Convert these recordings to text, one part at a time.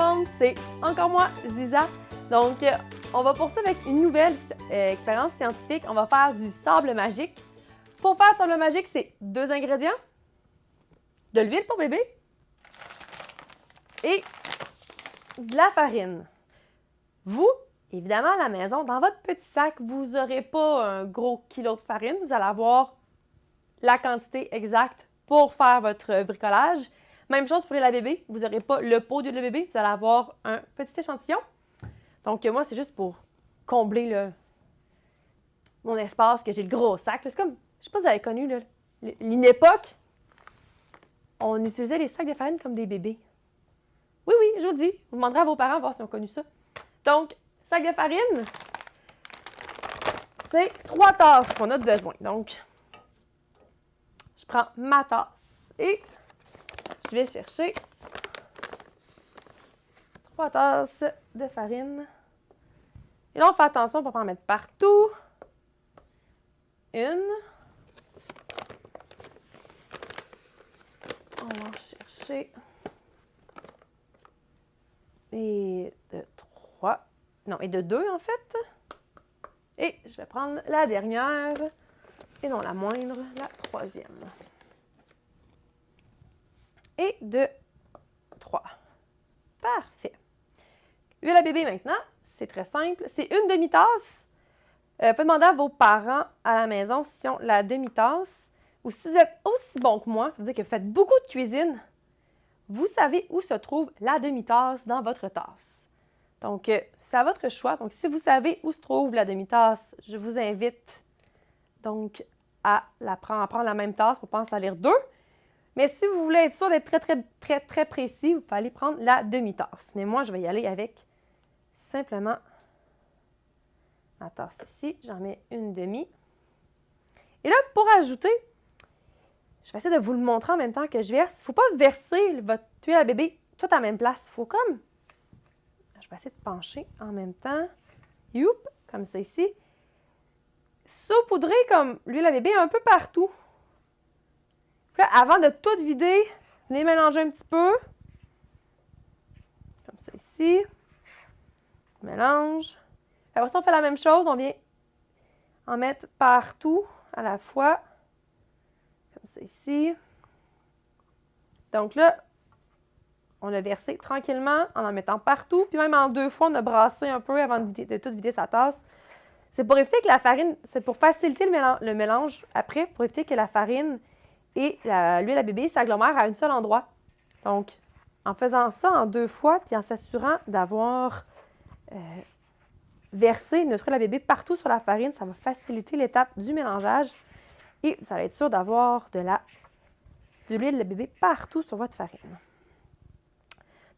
monde, c'est encore moi, Ziza. Donc, on va poursuivre avec une nouvelle expérience scientifique. On va faire du sable magique. Pour faire du sable magique, c'est 2 ingrédients, de l'huile pour bébé et de la farine. Vous, évidemment, à la maison, dans votre petit sac, vous n'aurez pas un gros kilo de farine. Vous allez avoir la quantité exacte pour faire votre bricolage. Même chose pour la bébé. Vous n'aurez pas le pot d'huile de bébé. Vous allez avoir un petit échantillon. Donc, moi, c'est juste pour combler mon espace, que j'ai le gros sac. C'est comme, je ne sais pas si vous avez connu, une époque, on utilisait les sacs de farine comme des bébés. Oui, je vous le dis. Vous demanderez à vos parents voir s'ils ont connu ça. Donc, sac de farine, c'est 3 tasses qu'on a besoin. Donc, je prends ma tasse et je vais chercher 3 tasses de farine. Et là, on fait attention pour ne pas en mettre partout. 1. On va chercher. Et de 3. Non, et de 2 en fait. Et je vais prendre la dernière. Et non la moindre, la 3e. Et de 3. Parfait. Huile à bébé maintenant. C'est très simple. C'est une demi-tasse. Vous pouvez demander à vos parents à la maison s'ils ont la demi-tasse. Ou si vous êtes aussi bon que moi, ça veut dire que vous faites beaucoup de cuisine, vous savez où se trouve la demi-tasse dans votre tasse. Donc, c'est à votre choix. Donc, si vous savez où se trouve la demi-tasse, je vous invite donc à prendre la même tasse pour pas en salir 2. Mais si vous voulez être sûr d'être très précis, vous pouvez aller prendre la demi-tasse. Mais moi, je vais y aller avec simplement ma tasse ici. J'en mets une demi. Et là, pour ajouter, je vais essayer de vous le montrer en même temps que je verse. Il ne faut pas verser votre huile à bébé tout à la même place. Il faut comme... Je vais essayer de pencher en même temps. Youp, comme ça ici. Saupoudrer comme l'huile à bébé un peu partout. Puis là, avant de tout vider, venez mélanger un petit peu. Comme ça ici. On mélange. Après ça, on fait la même chose. On vient en mettre partout à la fois. Comme ça ici. Donc là, on a versé tranquillement en mettant partout. Puis même en 2 fois, on a brassé un peu avant de tout vider sa tasse. C'est pour éviter que la farine, c'est pour faciliter le mélange après, pour éviter que la farine et l'huile à bébé s'agglomèrent à un seul endroit. Donc, en faisant ça en 2 fois, puis en s'assurant d'avoir versé notre huile à bébé partout sur la farine, ça va faciliter l'étape du mélangeage et ça va être sûr d'avoir de l'huile de bébé partout sur votre farine.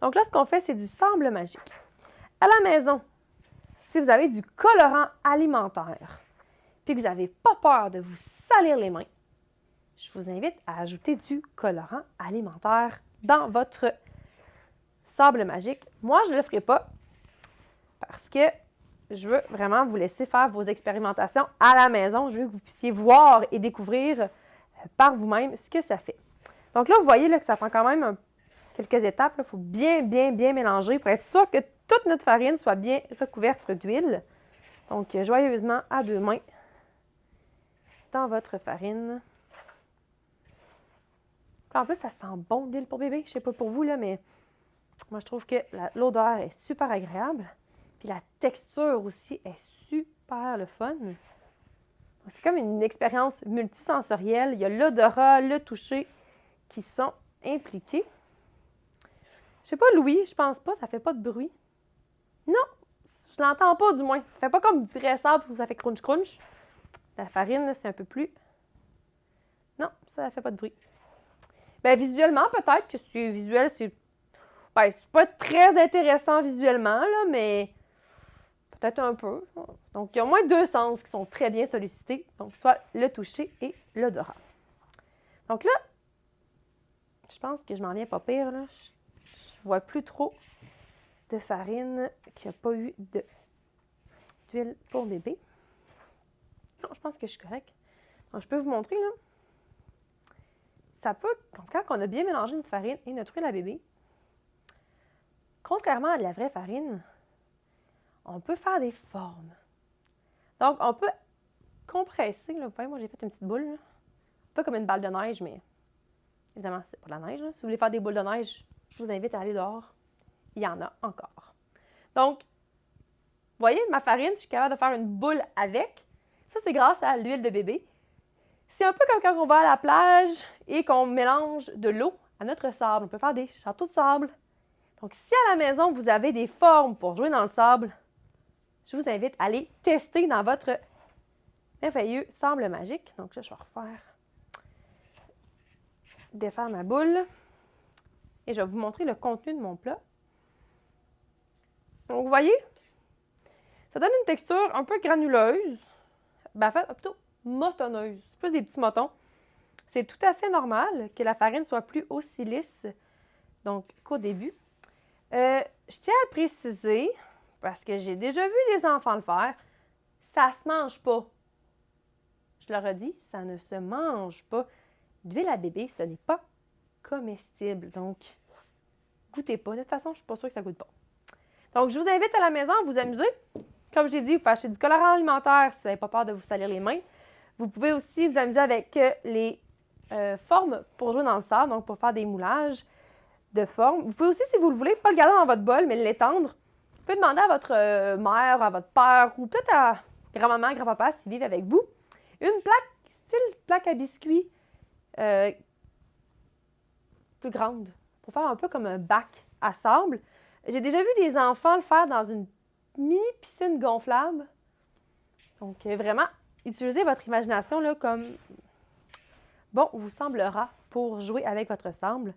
Donc là, ce qu'on fait, c'est du sable magique. À la maison, si vous avez du colorant alimentaire puis que vous n'avez pas peur de vous salir les mains, je vous invite à ajouter du colorant alimentaire dans votre sable magique. Moi, je ne le ferai pas parce que je veux vraiment vous laisser faire vos expérimentations à la maison. Je veux que vous puissiez voir et découvrir par vous-même ce que ça fait. Donc là, vous voyez là, que ça prend quand même quelques étapes. Il faut bien mélanger pour être sûr que toute notre farine soit bien recouverte d'huile. Donc, joyeusement à 2 mains dans votre farine. En plus, ça sent bon l'huile pour bébé. Je ne sais pas pour vous, là, mais moi, je trouve que l'odeur est super agréable. Puis la texture aussi est super le fun. C'est comme une expérience multisensorielle. Il y a l'odorat, le toucher qui sont impliqués. Je sais pas, Louis, je pense pas, ça fait pas de bruit. Non, je l'entends pas du moins. Ça fait pas comme du vrai sable où ça fait crunch. La farine, c'est un peu plus... Non, ça fait pas de bruit. Bien, visuellement, peut-être que c'est visuel, c'est pas très intéressant visuellement, là, mais peut-être un peu. Donc, il y a au moins 2 sens qui sont très bien sollicités, donc soit le toucher et l'odorat. Donc là, je pense que je m'en viens pas pire, là. Je vois plus trop de farine qui n'a pas eu d'huile pour bébé. Non, je pense que je suis correcte. Donc, je peux vous montrer, là. Ça peut, quand on a bien mélangé notre farine et notre huile à bébé, contrairement à de la vraie farine, on peut faire des formes. Donc, on peut compresser. Là, vous voyez, moi, j'ai fait une petite boule. Là. Un peu comme une balle de neige, mais évidemment, c'est pas de la neige. Là. Si vous voulez faire des boules de neige, je vous invite à aller dehors. Il y en a encore. Donc, vous voyez, ma farine, je suis capable de faire une boule avec. Ça, c'est grâce à l'huile de bébé. C'est un peu comme quand on va à la plage et qu'on mélange de l'eau à notre sable. On peut faire des châteaux de sable. Donc, si à la maison, vous avez des formes pour jouer dans le sable, je vous invite à aller tester dans votre merveilleux sable magique. Donc là, je vais défaire ma boule et je vais vous montrer le contenu de mon plat. Donc, vous voyez, ça donne une texture un peu granuleuse, en fait, plutôt motonneuse, plus des petits motons. C'est tout à fait normal que la farine soit plus aussi lisse qu'au début. Je tiens à le préciser, parce que j'ai déjà vu des enfants le faire, ça se mange pas. Je le redis, ça ne se mange pas. L'huile à bébé, ce n'est pas comestible. Donc, goûtez pas. De toute façon, je ne suis pas sûre que ça goûte pas. Donc, je vous invite à la maison à vous amuser. Comme j'ai dit, vous pouvez acheter du colorant alimentaire si vous n'avez pas peur de vous salir les mains. Vous pouvez aussi vous amuser avec les formes pour jouer dans le sable, donc pour faire des moulages de formes. Vous pouvez aussi, si vous le voulez, pas le garder dans votre bol, mais l'étendre. Vous pouvez demander à votre mère, à votre père ou peut-être à grand-maman, grand-papa s'ils vivent avec vous, une plaque, style plaque à biscuits plus grande, pour faire un peu comme un bac à sable. J'ai déjà vu des enfants le faire dans une mini piscine gonflable. Donc, vraiment, utilisez votre imagination là, comme bon vous semblera pour jouer avec votre sable.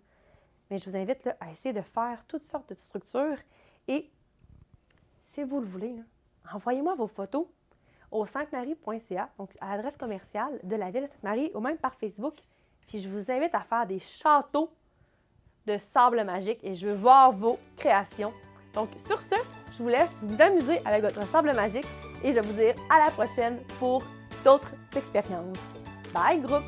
Mais je vous invite là, à essayer de faire toutes sortes de structures. Et si vous le voulez, là, envoyez-moi vos photos au saintemarie.ca, donc à l'adresse commerciale de la ville de Sainte-Marie, ou même par Facebook. Puis je vous invite à faire des châteaux de sable magique et je veux voir vos créations. Donc sur ce, je vous laisse vous amuser avec votre sable magique et je vais vous dire à la prochaine pour d'autres expériences. Bye groupe!